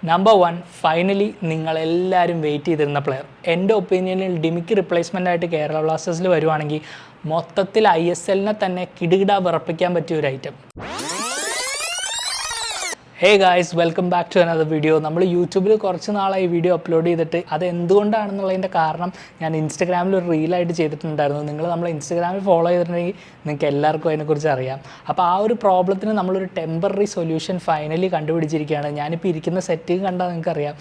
Number 1 finally നിങ്ങളെല്ലാവരും wait ചെയ്തിരുന്ന player. എൻ്റെ ഒപ്പീനിയനിൽ ഡിമിക്ക് റിപ്ലേസ്മെൻ്റ് ആയിട്ട് കേരള ബ്ലാസ്റ്റേഴ്സിൽ വരുവാണെങ്കിൽ മൊത്തത്തിൽ ISL തന്നെ കിടുകിടാ വിറപ്പിക്കാൻ പറ്റിയ ഒരു item. Hey guys, welcome back to another video. നമ്മൾ യൂട്യൂബിൽ കുറച്ച് നാളായി വീഡിയോ അപ്ലോഡ് ചെയ്തിട്ട് അത് എന്തുകൊണ്ടാണെന്നുള്ളതിൻ്റെ കാരണം ഞാൻ ഇൻസ്റ്റഗ്രാമിൽ ഒരു റീലായിട്ട് ചെയ്തിട്ടുണ്ടായിരുന്നു. നിങ്ങൾ നമ്മളെ ഇൻസ്റ്റഗ്രാമിൽ ഫോളോ ചെയ്തിട്ടുണ്ടെങ്കിൽ നിങ്ങൾക്ക് എല്ലാവർക്കും അതിനെക്കുറിച്ച് അറിയാം. അപ്പോൾ ആ ഒരു പ്രോബ്ലത്തിന് നമ്മളൊരു ടെമ്പററി സൊല്യൂഷൻ ഫൈനലി കണ്ടുപിടിച്ചിരിക്കുകയാണ്. ഞാനിപ്പോൾ ഇരിക്കുന്ന സെറ്റിംഗ് കണ്ടാൽ നിങ്ങൾക്കറിയാം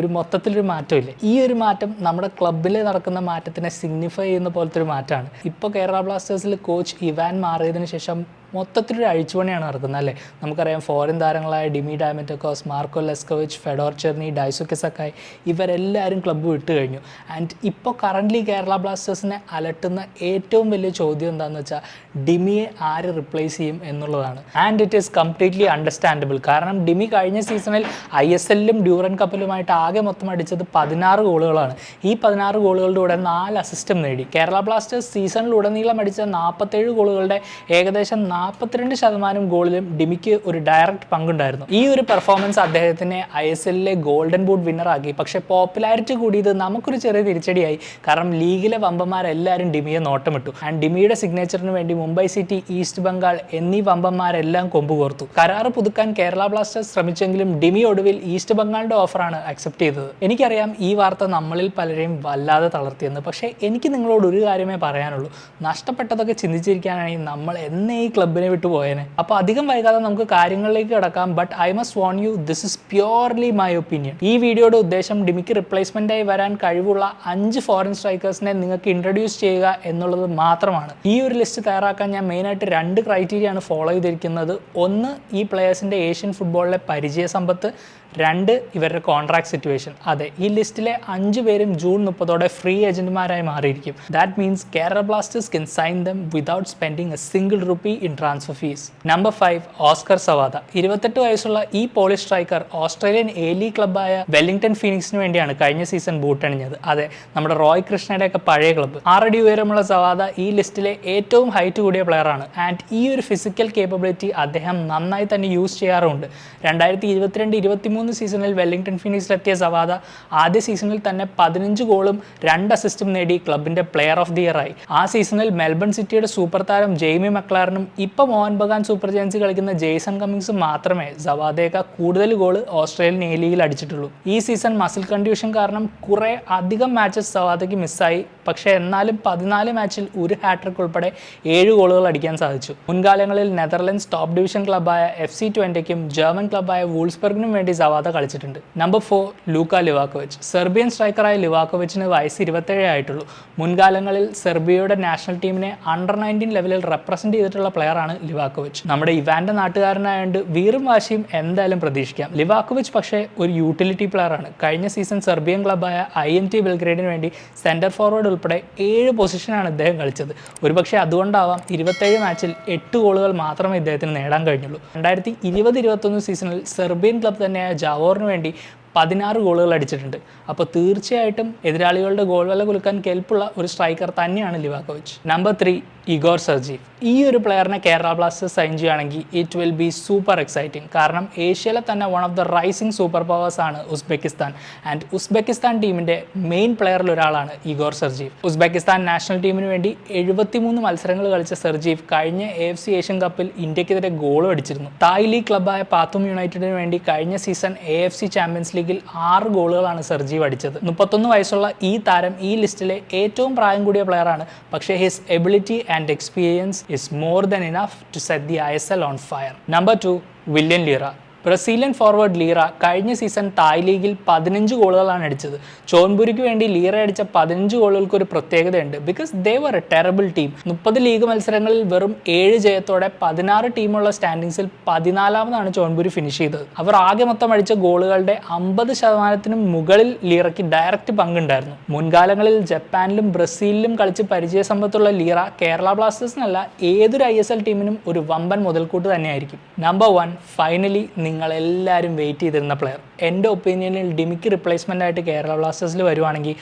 ഒരു മൊത്തത്തിലൊരു മാറ്റമില്ല. ഈ ഒരു മാറ്റം നമ്മുടെ ക്ലബ്ബിൽ നടക്കുന്ന മാറ്റത്തിനെ സിഗ്നിഫൈ ചെയ്യുന്ന പോലത്തെ ഒരു മാറ്റമാണ്. ഇപ്പോൾ കേരള ബ്ലാസ്റ്റേഴ്സിൽ കോച്ച് ഇവാൻ മാറിയതിന് ശേഷം മൊത്തത്തിലൊരു അഴിച്ചുപണിയാണ് നടക്കുന്നത് അല്ലേ. നമുക്കറിയാം ഫോറിൻ താരങ്ങളായ Dimi Diamantakos, Marko Leskovic, Fedor Cerny, Daisuke Sakai ഇവരെല്ലാവരും ക്ലബ്ബ് വിട്ട് കഴിഞ്ഞു. ആൻഡ് ഇപ്പോൾ കറൻ്റ്ലി കേരള ബ്ലാസ്റ്റേഴ്സിനെ അലട്ടുന്ന ഏറ്റവും വലിയ ചോദ്യം എന്താണെന്ന് വെച്ചാൽ ഡിമിയെ ആര് റിപ്ലേസ് ചെയ്യും എന്നുള്ളതാണ്. And it is completely understandable. കാരണം ഡിമി കഴിഞ്ഞ സീസണിൽ ISLലും ഡ്യൂറൻ കപ്പിലുമായിട്ട് ആകെ മൊത്തം അടിച്ചത് 16 ഗോളുകളാണ്. ഈ 16 ഗോളുകളുടെ കൂടെ 4 അസിസ്റ്റും നേടി. കേരള ബ്ലാസ്റ്റേഴ്സ് സീസണിലുടനീളം അടിച്ച 47 ഗോളുകളുടെ ഏകദേശം 42% ഗോളിലും ഡിമിക്ക് ഒരു ഡയറക്റ്റ് പങ്കുണ്ടായിരുന്നു. ഈ ഒരു പെർഫോമൻസ് അദ്ദേഹത്തിനെ ISLലെ ഗോൾഡൻ ബൂട്ട് വിന്നറാക്കി. പക്ഷേ പോപ്പുലാരിറ്റി കൂടിയത് നമുക്കൊരു ചെറിയ തിരിച്ചടിയായി. കാരണം ലീഗിലെ വമ്പന്മാരെല്ലാവരും ഡിമിയെ നോട്ടമിട്ടു. ആൻഡ് ഡിമിയുടെ സിഗ്നേച്ചറിന് വേണ്ടി മുംബൈ സിറ്റി, ഈസ്റ്റ് ബംഗാൾ എന്നീ വമ്പന്മാരെല്ലാം കൊമ്പ് കോർത്തു. കരാറ് പുതുക്കാൻ കേരള ബ്ലാസ്റ്റേഴ്സ് ശ്രമിച്ചെങ്കിലും ഡിമി ഒടുവിൽ ഈസ്റ്റ് ബംഗാളിന്റെ ഓഫറാണ് അക്സെപ്റ്റ് ചെയ്തത്. എനിക്കറിയാം ഈ വാർത്ത നമ്മളിൽ പലരെയും വല്ലാതെ തളർത്തിയെന്ന്. പക്ഷേ എനിക്ക് നിങ്ങളോട് ഒരു കാര്യമേ പറയാനുള്ളൂ. നഷ്ടപ്പെട്ടതൊക്കെ ചിന്തിച്ചിരിക്കാനാണെങ്കിൽ നമ്മൾ എന്നേ ഈ ക്ലബിനെ വിട്ടു പോയേനെ. അപ്പോൾ അധികം വൈകാതെ നമുക്ക് കാര്യങ്ങളിലേക്ക് കിടക്കാം. But I must warn you, this is purely my opinion. ഈ വീഡിയോയുടെ ഉദ്ദേശം ഡിമിക്ക് റിപ്ലേസ്മെന്റ് ആയി വരാൻ കഴിവുള്ള 5 ഫോറിൻ സ്ട്രൈക്കേഴ്സിനെ നിങ്ങൾക്ക് ഇൻട്രൊഡ്യൂസ് ചെയ്യുക എന്നുള്ളത് മാത്രമാണ്. ഈ ഒരു ലിസ്റ്റ് തയ്യാറാക്കാൻ ഞാൻ മെയിനായിട്ട് 2 ക്രൈറ്റീരിയയാണ് ഫോളോ ചെയ്തിരിക്കുന്നത്. ഒന്ന്, ഈ പ്ലെയേഴ്സിൻ്റെ ഏഷ്യൻ ഫുട്ബോളിലെ പരിചയ സമ്പത്ത്. 2, ഇവരുടെ കോൺട്രാക്ട് സിറ്റുവേഷൻ. അതെ, ഈ ലിസ്റ്റിലെ 5 പേരും ജൂൺ 30 ഫ്രീ ഏജന്റുമാരായി മാറിയിരിക്കും. That means Kerala Blasters can sign them without spending a single rupee in transfer fees. Number 5, Oskar Zawada. 28 വയസ്സുള്ള ഈ Polish striker Australian A league ക്ലബ്ബായ വെല്ലിംഗ്ടൺ ഫീനിക്സിന് വേണ്ടിയാണ് കഴിഞ്ഞ സീസൺ ബൂട്ടണിഞ്ഞത്. അതെ, നമ്മുടെ റോയ് കൃഷ്ണയുടെയൊക്കെ പഴയ ക്ലബ്ബ്. 6 അടി ഉയരമുള്ള സവാദ ഈ ലിസ്റ്റിലെ ഏറ്റവും ഹൈറ്റ് കൂടിയ പ്ലെയറാണ്. ആൻഡ് ഈ ഒരു ഫിസിക്കൽ കേപ്പബിലിറ്റി അദ്ദേഹം നന്നായി തന്നെ യൂസ് ചെയ്യാറുണ്ട്. 2022-23 സീസണിൽ വെല്ലിംഗ്ടൺ ഫീനിക്സിലെത്തിയ സവാദ ആദ്യ സീസണിൽ തന്നെ 15 ഗോളും 2 അസിസ്റ്റും നേടി ക്ലബിന്റെ പ്ലെയർ ഓഫ് ദി ഇയർ ആയി. ആ സീസണിൽ മെൽബൺ സിറ്റിയുടെ സൂപ്പർ താരം ജെയ്മി മക്ലാരനും ഇപ്പോൾ മോഹൻ ബഗാൻ സൂപ്പർ ജയൻസ് കളിക്കുന്ന ജെയ്സൺ കമ്മിങ്സും മാത്രമേ സവാദയേക്കാൾ കൂടുതൽ ഗോൾ ഓസ്ട്രേലിയൻ A ലീഗിൽ അടിച്ചിട്ടുള്ളൂ. ഈ സീസൺ മസിൽ കണ്ടീഷൻ കാരണം കുറെ അധികം മാച്ചസ് സവാദയ്ക്ക് മിസ്സായി. പക്ഷേ എന്നാലും 14 മാച്ചിൽ ഒരു ഹാട്രിക് ഉൾപ്പെടെ 7 ഗോളുകൾ അടിക്കാൻ സാധിച്ചു. മുൻകാലങ്ങളിൽ നെതർലൻഡ്സ് ടോപ്പ് ഡിവിഷൻ ക്ലബ്ബായ FC ട്വന്റിക്കും ജർമ്മൻ ക്ലബ്ബായ വൂൾസ്ബർഗിനും വേണ്ടി സവാദ കളിച്ചിട്ടുണ്ട്. നമ്പർ 4, ലൂക്ക ലിവാക്കോവിച്ച്. സെർബിയൻ സ്ട്രൈക്കറായ ലിവാക്കോവിച്ചിന് വയസ്സ് 27 ആയിട്ടുള്ളൂ. മുൻകാലങ്ങളിൽ സെർബിയയുടെ നാഷണൽ ടീമിനെ അണ്ടർ 19 ലെവലിൽ റെപ്രസെന്റ് ചെയ്തിട്ടുള്ള പ്ലെയറാണ് ലിവാക്കോവിച്ച്. നമ്മുടെ ഇവാന്റെ നാട്ടുകാരനായതുകൊണ്ട് വീറും വാശിയും എന്തായാലും പ്രതീക്ഷിക്കാം. ലിവാക്കോവിച്ച് പക്ഷേ ഒരു യൂട്ടിലിറ്റി പ്ലെയറാണ്. കഴിഞ്ഞ സീസൺ സെർബിയൻ ക്ലബ്ബായ IMT ബെൽഗ്രേഡിന് വേണ്ടി സെന്റർ ഫോർവേഡ് ഉൾപ്പെടെ 7 പൊസിഷനാണ് ഇദ്ദേഹം കളിച്ചത്. ഒരുപക്ഷെ അതുകൊണ്ടാവാം 27 മാച്ചിൽ 8 ഗോളുകൾ മാത്രമേ ഇദ്ദേഹത്തിന് നേടാൻ കഴിഞ്ഞുള്ളൂ. 2020-21 സീസണിൽ സെർബിയൻ ക്ലബ് തന്നെയായ ജാവോറിന് വേണ്ടി 16 ഗോളുകൾ അടിച്ചിട്ടുണ്ട്. അപ്പോൾ തീർച്ചയായിട്ടും എതിരാളികളുടെ ഗോൾ വല കുലുക്കാൻ കെൽപ്പുള്ള ഒരു സ്ട്രൈക്കർ തന്നെയാണ് ലിവാക്കോവിച്ച്. Number 3, Igor സെർജീവ്. ഈ ഒരു പ്ലെയറിനെ കേരള ബ്ലാസ്റ്റേഴ്സ് സൈൻ ചെയ്യുകയാണെങ്കിൽ it will be super exciting. കാരണം ഏഷ്യയിലെ തന്നെ one of the rising super powers ആണ് ഉസ്ബെക്കിസ്ഥാൻ. ആൻഡ് ഉസ്ബെക്കിസ്ഥാൻ ടീമിൻ്റെ മെയിൻ പ്ലെയറിൽ ഒരാളാണ് ഇഗോർ സെർജീവ്. ഉസ്ബെക്കിസ്ഥാൻ നാഷണൽ ടീമിന് വേണ്ടി 73 മത്സരങ്ങൾ കളിച്ച സെർജീവ് കഴിഞ്ഞ AFC ഏഷ്യൻ കപ്പിൽ ഇന്ത്യക്കെതിരെ ഗോളും അടിച്ചിരുന്നു. തായ് ലീഗ് ക്ലബ്ബായ പാത്തും യുണൈറ്റഡിന് വേണ്ടി കഴിഞ്ഞ സീസൺ AFC ചാമ്പ്യൻസ് ലീഗിൽ 6 ഗോളുകളാണ് സെർജീവ് അടിച്ചത്. 31 വയസ്സുള്ള ഈ താരം ഈ ലിസ്റ്റിലെ ഏറ്റവും പ്രായം കൂടിയ പ്ലെയറാണ്. പക്ഷേ his ability and experience is more than enough to set the ISL on fire. Number 2, William Lira. Brazilian forward lira കഴിഞ്ഞ സീസൺ തായ് ലീഗിൽ 15 ഗോളുകളാണ് അടിച്ചത്. ചോൺബുരിക്ക് വേണ്ടി ലീറ അടിച്ച 15 ഗോളുകൾക്ക് ഒരു പ്രത്യേകതയുണ്ട്. Because they were a terrible team. 30 league മത്സരങ്ങളിൽ വെറും 7 ജയത്തോടെ 16 ടീമുള്ള സ്റ്റാൻഡിങ്സിൽ 14ാമതാണ് ചോൺബുരി ഫിനിഷ് ചെയ്തത്. അവർ ആകെ മൊത്തം അടിച്ച ഗോളുകളുടെ 50% മുകളിൽ ലീറയ്ക്ക് ഡയറക്റ്റ് പങ്കുണ്ടായിരുന്നു. മുൻകാലങ്ങളിൽ ജപ്പാനിലും ബ്രസീലിലും കളിച്ച് പരിചയസമ്പത്തുള്ള ലീറ കേരള ബ്ലാസ്റ്റേഴ്സിനല്ല ഏതൊരു ISL ടീമിനും ഒരു വമ്പൻ മുതൽക്കൂട്ട് തന്നെയായിരിക്കും. നമ്പർ 1, ഫൈനലി നിങ്ങളെല്ലാവരും വെയിറ്റ് ചെയ്തിരുന്ന പ്ലെയർ. എൻ്റെ ഒപ്പീനിയനിൽ ഡിമിക്ക് റിപ്ലേസ്മെൻ്റ് ആയിട്ട് കേരള ബ്ലാസ്റ്റേഴ്സിൽ വരുവാണെങ്കിൽ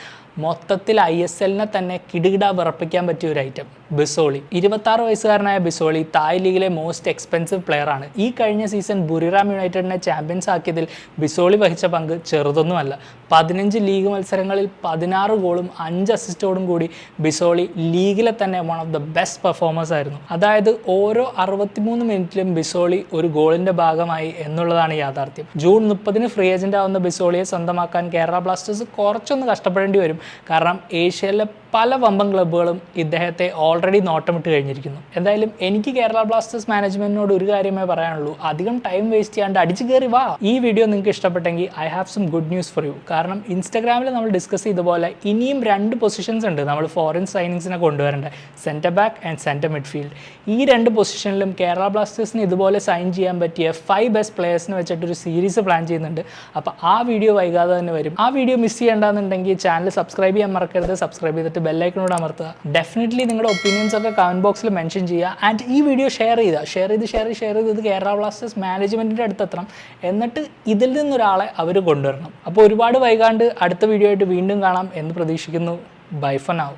മൊത്തത്തിൽ ISLനെ തന്നെ കിടുകിട വിറപ്പിക്കാൻ പറ്റിയ ഒരു ഐറ്റം ബിസോളി. 26 വയസ്സുകാരനായ ബിസോളി തായ് ലീഗിലെ മോസ്റ്റ് എക്സ്പെൻസീവ് പ്ലെയർ ആണ്. ഈ കഴിഞ്ഞ സീസൺ ബുറിറാം യുണൈറ്റഡിനെ ചാമ്പ്യൻസ് ആക്കിയതിൽ ബിസോളി വഹിച്ച പങ്ക് ചെറുതൊന്നുമല്ല. 15 ലീഗ് മത്സരങ്ങളിൽ 16 ഗോളും 5 അസിസ്റ്റോടും കൂടി ബിസോളി ലീഗിലെ തന്നെ one of the best performers ആയിരുന്നു. അതായത് ഓരോ 63 മിനിറ്റിലും ബിസോളി ഒരു ഗോളിന്റെ ഭാഗമായി എന്നുള്ളതാണ് യാഥാർത്ഥ്യം. ജൂൺ 30 ഫ്രീ ഏജന്റ് ആവുന്ന ബിസോളിയെ സ്വന്തമാക്കാൻ കേരള ബ്ലാസ്റ്റേഴ്സ് കുറച്ചൊന്ന് കഷ്ടപ്പെടേണ്ടി വരും. കാരണം ഏഷ്യയിലെ പല വമ്പൻ ക്ലബ്ബുകളും ഇദ്ദേഹത്തെ ഓൾറെഡി നോട്ടമിട്ട് കഴിഞ്ഞിരിക്കുന്നു. എന്തായാലും എനിക്ക് കേരള ബ്ലാസ്റ്റേഴ്സ് മാനേജ്മെന്റിനോട് ഒരു കാര്യമേ പറയാനുള്ളൂ, അധികം ടൈം വേസ്റ്റ് ചെയ്യാണ്ട് അടിച്ചു കയറി വാ. ഈ വീഡിയോ നിങ്ങൾക്ക് ഇഷ്ടപ്പെട്ടെങ്കിൽ I have some good news for you. കാരണം ഇൻസ്റ്റാഗ്രാമിൽ നമ്മൾ ഡിസ്കസ് ചെയ്ത പോലെ ഇനിയും 2 പൊസിഷൻസ് ഉണ്ട് നമ്മൾ ഫോറിൻ സൈനിങ്സിനെ കൊണ്ടുവരേണ്ട, centre back and centre midfield. ഈ 2 പൊസിഷനിലും കേരള ബ്ലാസ്റ്റേഴ്സിന് ഇതുപോലെ സൈൻ ചെയ്യാൻ പറ്റിയ 5 ബെസ്റ്റ് പ്ലേയേഴ്സിനെ വെച്ചിട്ടൊരു സീരീസ് പ്ലാൻ ചെയ്യുന്നുണ്ട്. അപ്പോൾ ആ വീഡിയോ വൈകാതെ തന്നെ വരും. ആ വീഡിയോ മിസ് ചെയ്യേണ്ടെന്നുണ്ടെങ്കിൽ ചാനൽ സബ്സ്ക്രൈബ് ചെയ്യാൻ മറക്കരുത്. സബ്സ്ക്രൈബ് ചെയ്തിട്ട് ബെല്ലൈക്കനോട് അമർത്തുക. ഡെഫിനറ്റ്ലി നിങ്ങളുടെ ഒപ്പീനിയൻസ് ഒക്കെ കമൻറ്റ് ബോക്സിൽ മെൻഷൻ ചെയ്യുക. ആൻഡ് ഈ വീഡിയോ ഷെയർ ചെയ്ത് ഇത് കേരള ബ്ലാസ്റ്റേഴ്സ് മാനേജ്മെൻറ്റിൻ്റെ അടുത്തെത്തണം. എന്നിട്ട് ഇതിൽ നിന്നൊരാളെ അവർ കൊണ്ടുവരണം. അപ്പോൾ ഒരുപാട് വൈകാണ്ട് അടുത്ത വീഡിയോ ആയിട്ട് വീണ്ടും കാണാം എന്ന് പ്രതീക്ഷിക്കുന്നു. Bye for now.